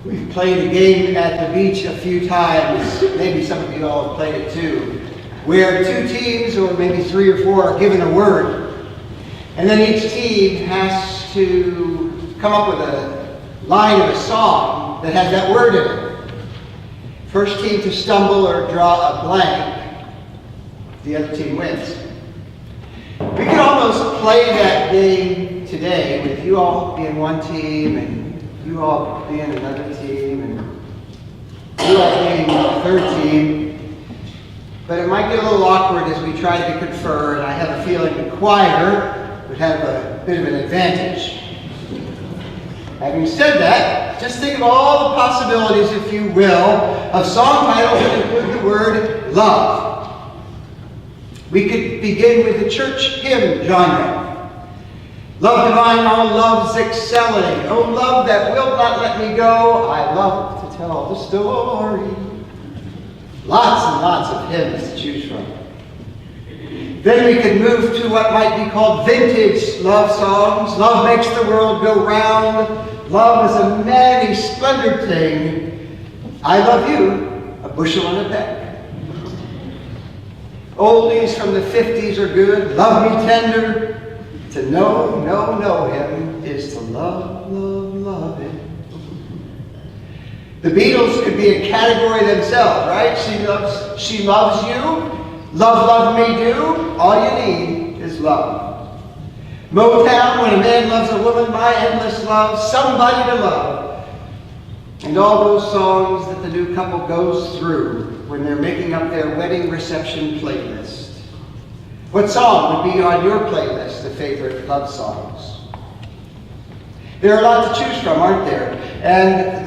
We've played a game at the beach a few times, maybe some of you all have played it too, where two teams, or maybe 3 or 4, are given a word. And then each team has to come up with a line of a song that has that word in it. First team to stumble or draw a blank, the other team wins. We could almost play that game today with you all being one team and you all being another team and you all being a third team. But it might get a little awkward as we try to confer, and I have a feeling the choir would have a bit of an advantage. Having said that, just think of all the possibilities, if you will, of song titles that include the word love. We could begin with the church hymn genre. Love divine, all love's excelling. Oh, love that will not let me go. I love to tell the story. Lots and lots of hymns to choose from. Then we could move to what might be called vintage love songs. Love makes the world go round. Love is a many splendored thing. I love you, a bushel and a peck. Oldies from the 50s are good. Love me tender. To know him is to love him. The Beatles could be a category themselves, right? She loves you. Love me do. All you need is love. Motown, when a man loves a woman, my endless love, somebody to love. And all those songs that the new couple goes through when they're making up their wedding reception playlist. What song would be on your playlist of favorite love songs? There are a lot to choose from, aren't there? And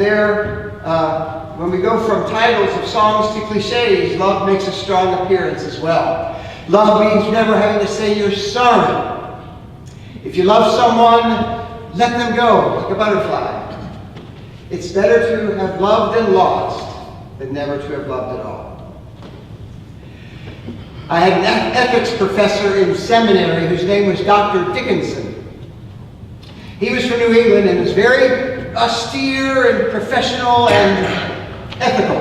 when we go from titles of songs to cliches, love makes a strong appearance as well. Love means never having to say you're sorry. If you love someone, let them go, like a butterfly. It's better to have loved and lost than never to have loved at all. I had an ethics professor in seminary whose name was Dr. Dickinson. He was from New England and was very austere and professional and ethical.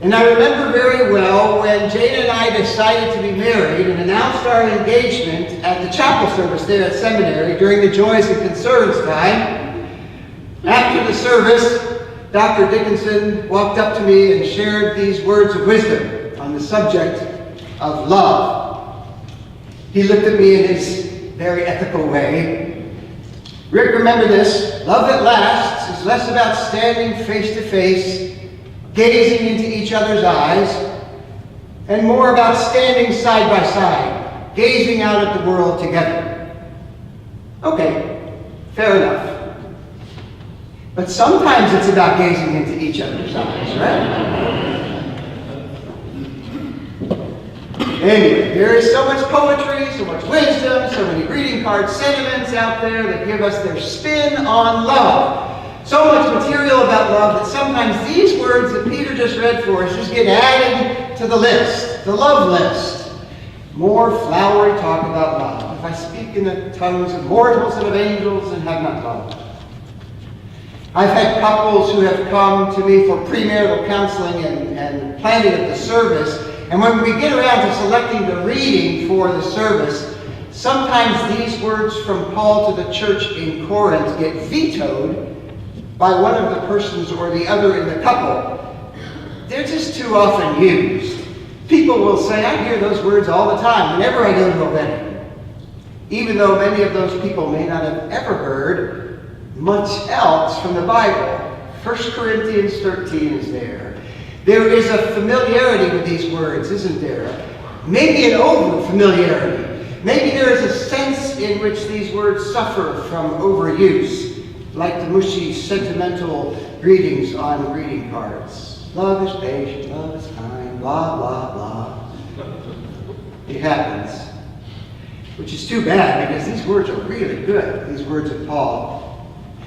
And I remember very well when Jane and I decided to be married and announced our engagement at the chapel service there at seminary during the Joys and Concerns time. After the service, Dr. Dickinson walked up to me and shared these words of wisdom on the subject of love. He looked at me in his very ethical way. Rick, remember this. Love that lasts is less about standing face to face, gazing into each other's eyes, and more about standing side by side, gazing out at the world together. Okay, fair enough. But sometimes it's about gazing into each other's eyes, right? Anyway, there is so much poetry, so much wisdom, so many greeting card sentiments out there that give us their spin on love. So much material about love that sometimes these words that Peter just read for us just get added to the list, the love list. More flowery talk about love. If I speak in the tongues of mortals and of angels and have not love. I've had couples who have come to me for premarital counseling and planning of the service. And when we get around to selecting the reading for the service, sometimes these words from Paul to the church in Corinth get vetoed by one of the persons or the other in the couple. They're just too often used. People will say, I hear those words all the time whenever I go to a wedding. Even though many of those people may not have ever heard much else from the Bible. 1 Corinthians 13 is there. There is a familiarity with these words, isn't there? Maybe an over-familiarity. Maybe there is a sense in which these words suffer from overuse, like the mushy, sentimental greetings on greeting cards. Love is patient, love is kind, blah, blah, blah. It happens. Which is too bad, because these words are really good, these words of Paul.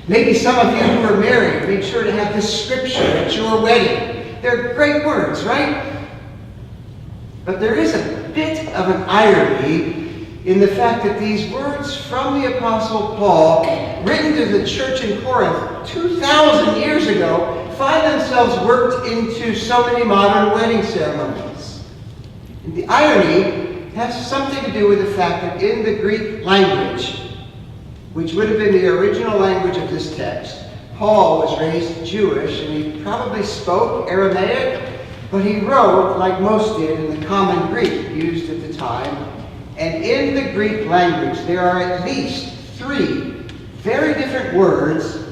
Maybe some of you who are married made sure to have this scripture at your wedding. They're great words, right? But there is a bit of an irony in the fact that these words from the Apostle Paul, written to the church in Corinth 2,000 years ago, find themselves worked into so many modern wedding ceremonies. And the irony has something to do with the fact that in the Greek language, which would have been the original language of this text, Paul was raised Jewish, and he probably spoke Aramaic, but he wrote, like most did, in the common Greek used at the time. And in the Greek language, there are at least 3 very different words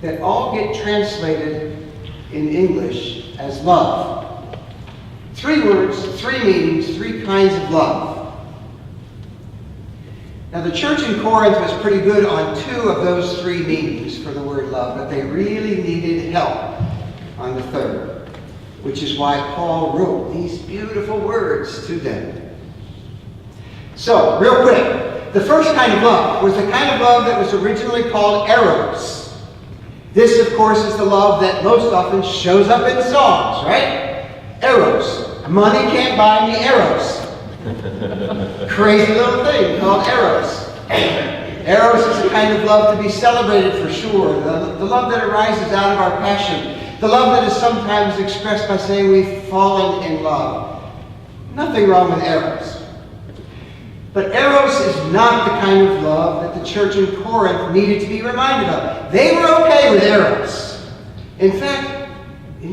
that all get translated in English as love. 3 words, 3 meanings, 3 kinds of love. Now, the church in Corinth was pretty good on 2 of those 3 meanings for the word love, but they really needed help on the 3rd, which is why Paul wrote these beautiful words to them. So, real quick, the first kind of love was the kind of love that was originally called eros. This, of course, is the love that most often shows up in songs, right? Eros. Money can't buy me eros. Crazy little thing called eros. Eros is a kind of love to be celebrated for sure. The love that arises out of our passion. The love that is sometimes expressed by saying we've fallen in love. Nothing wrong with eros. But eros is not the kind of love that the church in Corinth needed to be reminded of. They were okay with eros. In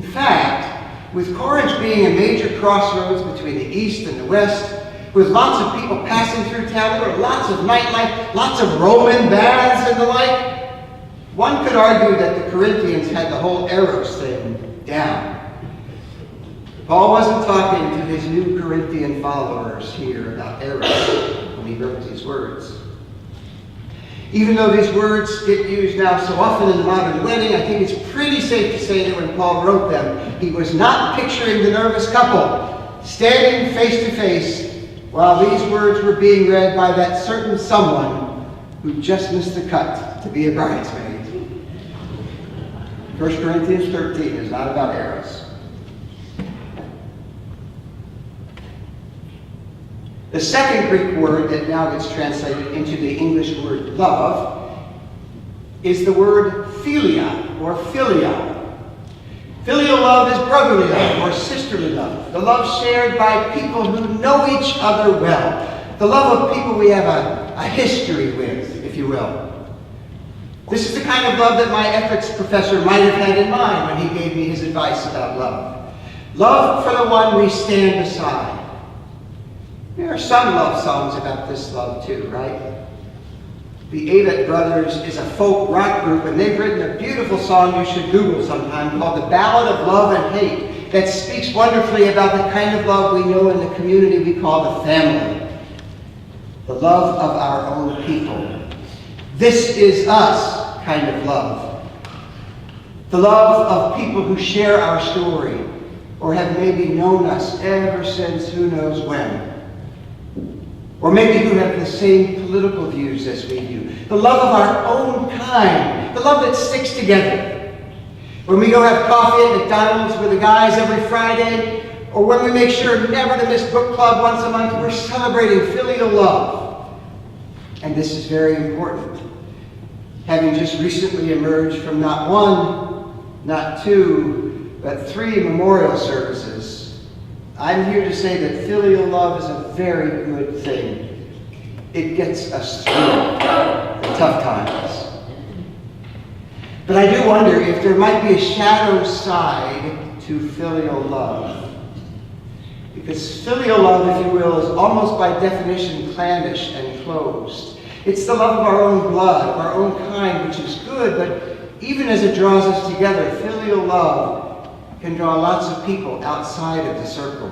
fact, with Corinth being a major crossroads between the East and the West, with lots of people passing through town, there were lots of nightlife, lots of Roman baths and the like, one could argue that the Corinthians had the whole eros thing down. Paul wasn't talking to his new Corinthian followers here about eros when he wrote these words. Even though these words get used now so often in the modern wedding, I think it's pretty safe to say that when Paul wrote them, he was not picturing the nervous couple standing face to face while these words were being read by that certain someone who just missed the cut to be a bridesmaid. 1 Corinthians 13 is not about eros. The second Greek word that now gets translated into the English word love is the word philia or philia. Filial love is brotherly love or sisterly love, the love shared by people who know each other well, the love of people we have a history with, if you will. This is the kind of love that my ethics professor might have had in mind when he gave me his advice about love. Love for the one we stand beside. There are some love songs about this love too, right? The Avett Brothers is a folk rock group, and they've written a beautiful song you should Google sometime called The Ballad of Love and Hate that speaks wonderfully about the kind of love we know in the community we call the family. The love of our own people. This is us kind of love. The love of people who share our story or have maybe known us ever since who knows when. Or maybe who have the same political views as we do. The love of our own kind. The love that sticks together. When we go have coffee at McDonald's with the guys every Friday, or when we make sure never to miss book club once a month, we're celebrating filial love. And this is very important. Having just recently emerged from not 1, not 2, but 3 memorial services, I'm here to say that filial love is a very good thing. It gets us through the tough times. But I do wonder if there might be a shadow side to filial love. Because filial love, if you will, is almost by definition clannish and closed. It's the love of our own blood, of our own kind, which is good, but even as it draws us together, filial love can draw lots of people outside of the circle.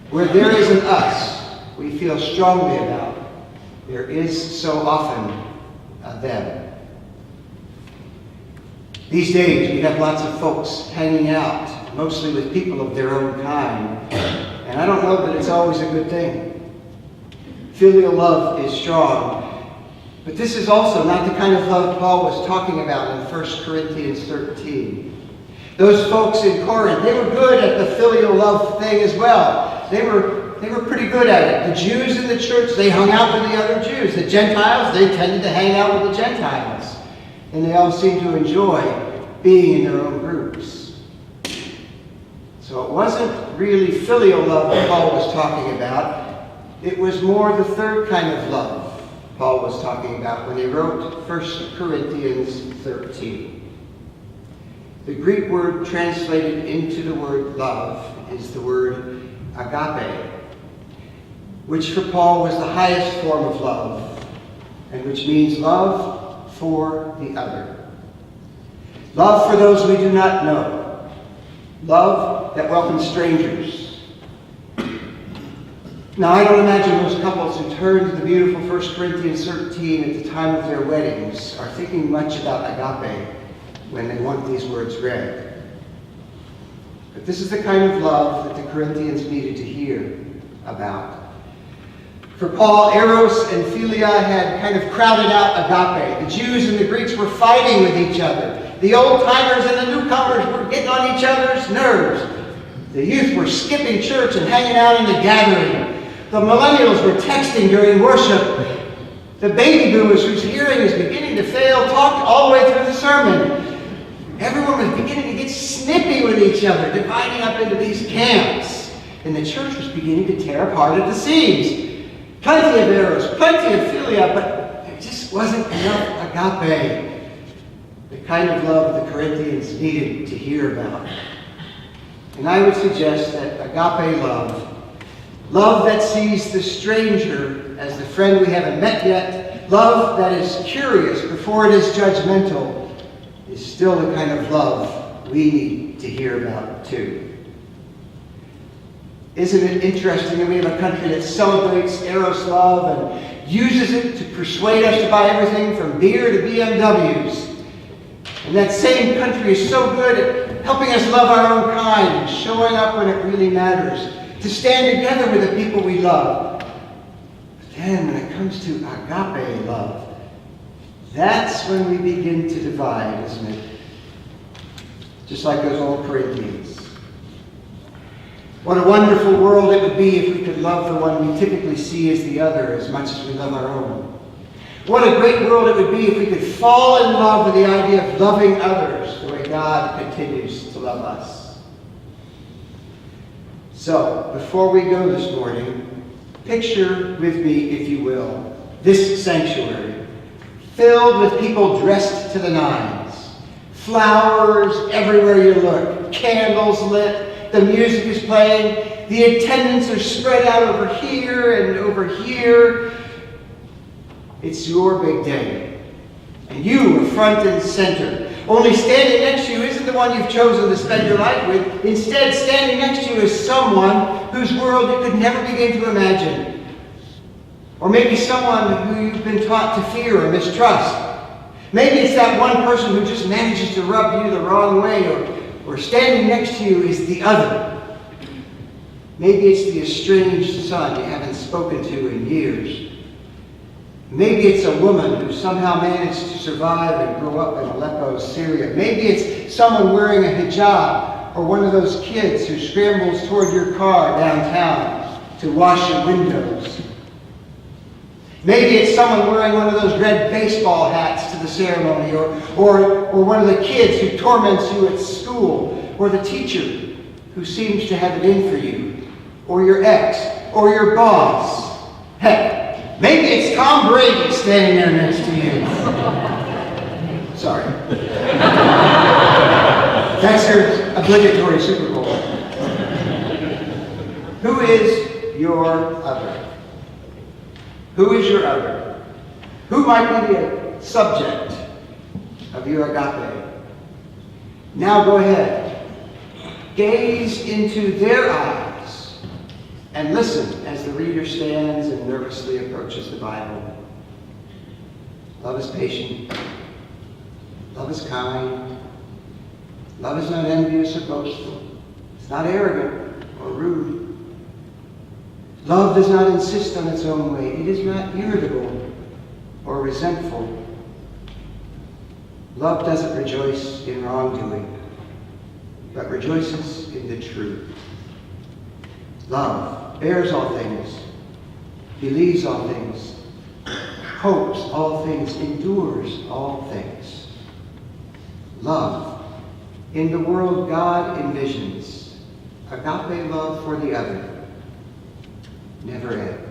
Where there is an us we feel strongly about, there is so often a them. These days we have lots of folks hanging out, mostly with people of their own kind, and I don't know that it's always a good thing. Filial love is strong, but this is also not the kind of love Paul was talking about in 1 Corinthians 13. Those folks in Corinth, they were good at the filial love thing as well. They were pretty good at it. The Jews in the church, they hung out with the other Jews. The Gentiles, they tended to hang out with the Gentiles. And they all seemed to enjoy being in their own groups. So it wasn't really filial love that Paul was talking about. It was more the third kind of love Paul was talking about when he wrote 1 Corinthians 13. The Greek word translated into the word love is the word agape, which for Paul was the highest form of love, and which means love for the other. Love for those we do not know. Love that welcomes strangers. Now, I don't imagine those couples who turn to the beautiful 1 Corinthians 13 at the time of their weddings are thinking much about agape when they want these words read. But this is the kind of love that the Corinthians needed to hear about. For Paul, eros and philia had kind of crowded out agape. The Jews and the Greeks were fighting with each other. The old-timers and the newcomers were getting on each other's nerves. The youth were skipping church and hanging out in the gathering. The millennials were texting during worship. The baby boomers whose hearing is beginning to fail talked all the way through the sermon. Everyone was beginning to get snippy with each other, dividing up into these camps. And the church was beginning to tear apart at the seams. Plenty of eros, plenty of philia, but there just wasn't enough agape. The kind of love the Corinthians needed to hear about. And I would suggest that agape love that sees the stranger as the friend we haven't met yet, love that is curious before it is judgmental, is still the kind of love we need to hear about too. Isn't it interesting that we have a country that celebrates eros love and uses it to persuade us to buy everything from beer to BMWs? And that same country is so good at helping us love our own kind and showing up when it really matters, to stand together with the people we love. But then when it comes to agape love, that's when we begin to divide, isn't it? Just like those old Corinthians. What a wonderful world it would be if we could love the one we typically see as the other as much as we love our own. What a great world it would be if we could fall in love with the idea of loving others the way God continues to love us. So, before we go this morning, picture with me, if you will, this sanctuary filled with people dressed to the nines. Flowers everywhere you look, candles lit, the music is playing, the attendants are spread out over here and over here. It's your big day. And you are front and center. Only standing next to you isn't the one you've chosen to spend your life with. Instead, standing next to you is someone whose world you could never begin to imagine. Or maybe someone who you've been taught to fear or mistrust. Maybe it's that one person who just manages to rub you the wrong way, or standing next to you is the other. Maybe it's the estranged son you haven't spoken to in years. Maybe it's a woman who somehow managed to survive and grow up in Aleppo, Syria. Maybe it's someone wearing a hijab, or one of those kids who scrambles toward your car downtown to wash your windows. Maybe it's someone wearing one of those red baseball hats to the ceremony, or one of the kids who torments you at school, or the teacher who seems to have it in for you, or your ex, or your boss. Heck, maybe it's Tom Brady standing there next to you. Sorry. That's your obligatory Super Bowl. Who is your other? Who is your other? Who might be the subject of your agape? Now go ahead. Gaze into their eyes and listen as the reader stands and nervously approaches the Bible. Love is patient. Love is kind. Love is not envious or boastful. It's not arrogant or rude. Love does not insist on its own way. It is not irritable or resentful. Love doesn't rejoice in wrongdoing, but rejoices in the truth. Love bears all things, believes all things, hopes all things, endures all things. Love. In the world God envisions, agape love for the other never ends.